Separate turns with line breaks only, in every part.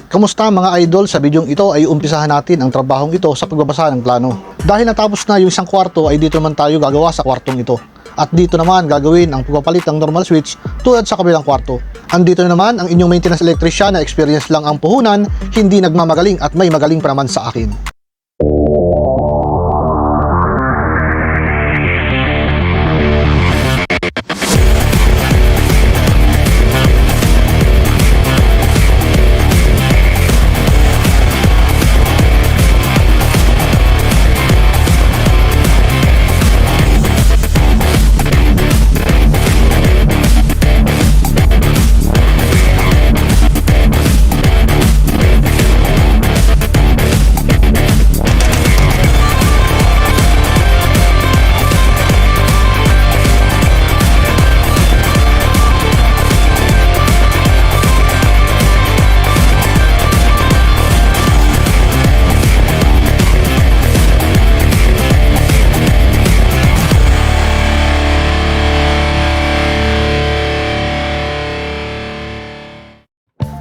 Kamusta mga idol? Sa bidyong ito ay umpisahan natin ang trabahong ito sa pagbabasa ng plano. Dahil natapos na yung isang kwarto ay dito naman tayo gagawa sa kwartong ito. At dito naman gagawin ang pagpapalit ng normal switch tulad sa kabilang kwarto. Andito na naman ang inyong maintenance electrician na experience lang ang puhunan, hindi nagmamagaling at may magaling pa naman sa akin.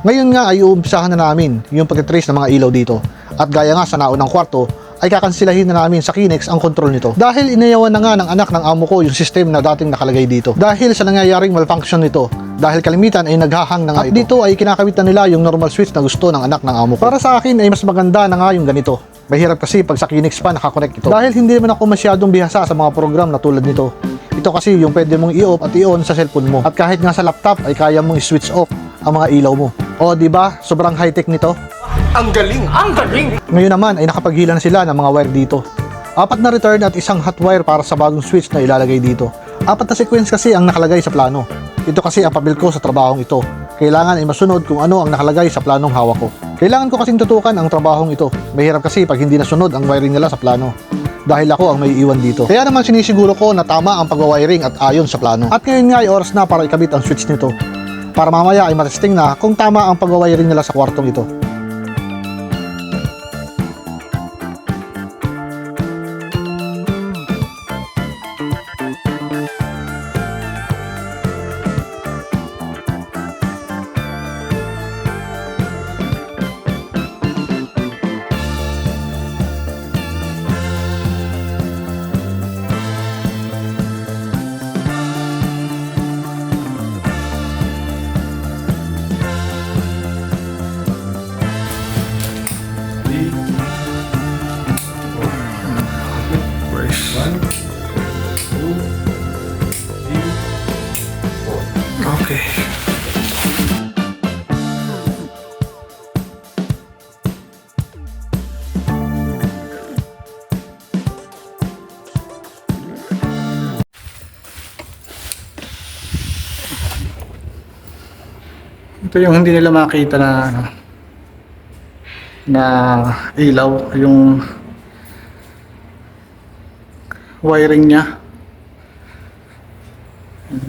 Ngayon nga ay uumpisahan na namin yung pag-trace ng mga ilaw dito. At gaya nga sa naunang kwarto, ay kakansilahin na namin sa Kinex ang control nito. Dahil inayawan na nga ng anak ng amo ko yung system na dating nakalagay dito. Dahil sa nangyayaring malfunction nito, dahil kalimitan ay naghahang na nga ito. At dito ay kinakabit na nila yung normal switch na gusto ng anak ng amo ko. Para sa akin ay mas maganda na nga yung ganito. Mahirap kasi pag sa Kinex pa nakakonect ito. Dahil hindi naman ako masyadong bihasa sa mga program na tulad nito. Ito kasi yung pwede mong i-off at i-on sa cellphone mo. At kahit nga sa laptop ay kaya mong i-switch off ang mga ilaw mo. O di ba? Sobrang high-tech nito.
Ang galing! Ang galing!
Ngayon naman ay nakapaghila na sila ng mga wire dito. 4 na return at isang hot wire para sa bagong switch na ilalagay dito. 4 na sequence kasi ang nakalagay sa plano. Ito kasi ang pabil ko sa trabahong ito. Kailangan ay masunod kung ano ang nakalagay sa planong hawak ko. Kailangan ko kasing tutukan ang trabahong ito. Mahirap kasi pag hindi nasunod ang wiring nila sa plano. Dahil ako ang may iwan dito. Kaya naman sinisiguro ko na tama ang pagwa-wiring at ayon sa plano. At ngayon nga ay oras na para ikabit ang switch nito. Para mamaya ay matesting na kung tama ang pagwa-wiring nila sa kwartong ito.
Okay. Ito yung hindi nila makita na ilaw, yung wiring niya.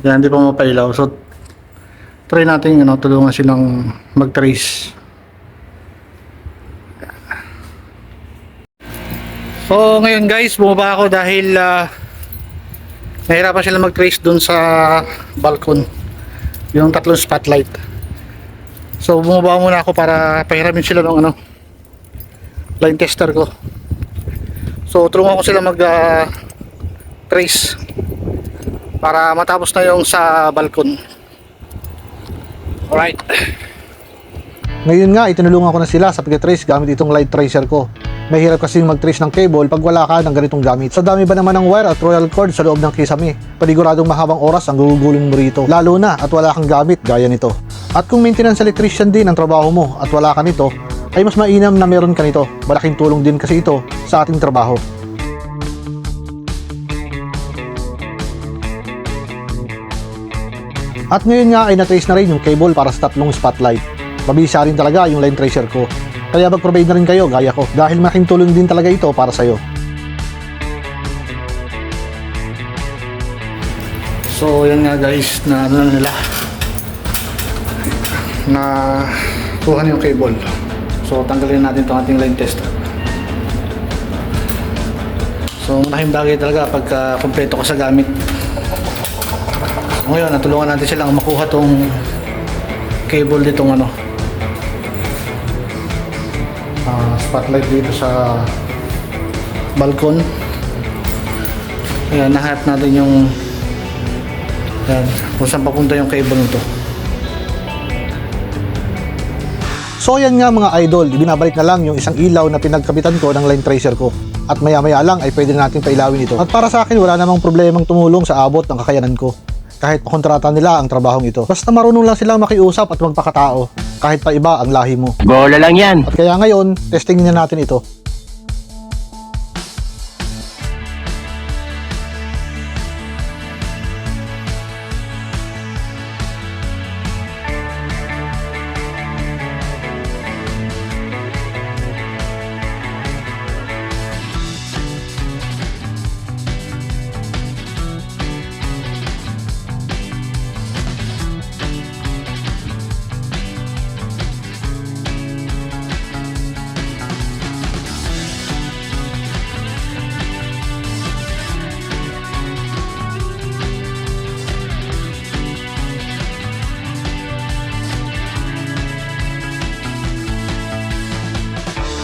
Yan, hindi pa mapailaw. So try natin tulungan silang mag-trace. So ngayon guys, bumaba ako dahil nahirapan sila mag-trace dun sa balcony, yung 3 spotlight. So bumaba muna ako para pahiramin sila ng line tester ko. So tulungan ko sila mag-trace para matapos na yung sa balcony. Alright.
Ngayon nga, itinulungan ko na sila sa pag-trace gamit itong light tracer ko. Mahirap kasing mag-trace ng cable pag wala ka ng ganitong gamit. Sa dami ba naman ng wire at royal cord sa loob ng kisame, paniguradong mahabang oras ang gugulong mo rito. Lalo na at wala kang gamit gaya nito. At kung maintenance electrician din ang trabaho mo at wala ka nito, ay mas mainam na meron ka nito. Malaking tulong din kasi ito sa ating trabaho. At ngayon nga ay na-trace na rin yung cable para sa 3 spotlight. Mabisa rin talaga yung line tracer ko. Kaya mag-provide na rin kayo gaya ko dahil malaking tulong din talaga ito para sa'yo.
So yan nga guys, na nila na kuhan yung cable. So tanggalin natin itong ating line tester. So malaking bagay talaga pagka kompleto ka sa gamit. Ngayon, natulungan natin silang makuha tong cable ditong spotlight dito sa balkon. Ayan, nahat natin yung ayan, kung saan papunta yung cable nito.
So yan nga mga idol, ibinabalik na lang yung isang ilaw na pinagkabitan ko ng line tracer ko. At maya-maya lang ay pwede na natin pailawin ito. At para sa akin, wala namang problemang tumulong sa abot ng kakayanan ko. Kahit pakontrata nila ang trabahong ito. Basta marunong lang silang makiusap at magpakatao. Kahit pa iba ang lahi mo.
Bola lang yan.
At kaya ngayon, testingin na natin ito.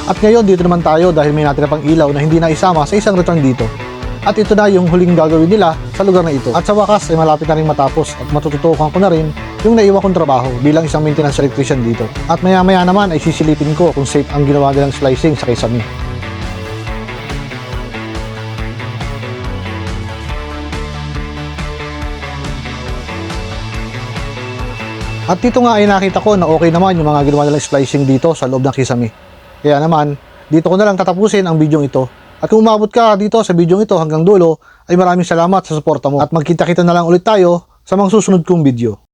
At ngayon, dito naman tayo dahil may natira pang ilaw na hindi na isama sa isang return dito. At ito na yung huling gagawin nila sa lugar na ito. At sa wakas ay malapit na rin matapos at matututukan ko na rin yung naiwan kong trabaho bilang isang maintenance electrician dito. At maya-maya naman ay sisilipin ko kung safe ang ginawa nilang splicing sa Kisame. At dito nga ay nakita ko na okay naman yung mga ginawa nilang splicing dito sa loob ng Kisame. Kaya naman, dito ko na lang tatapusin ang video ito. At kung umabot ka dito sa video ito hanggang dulo, ay maraming salamat sa suporta mo. At magkita-kita na lang ulit tayo sa mga susunod kong video.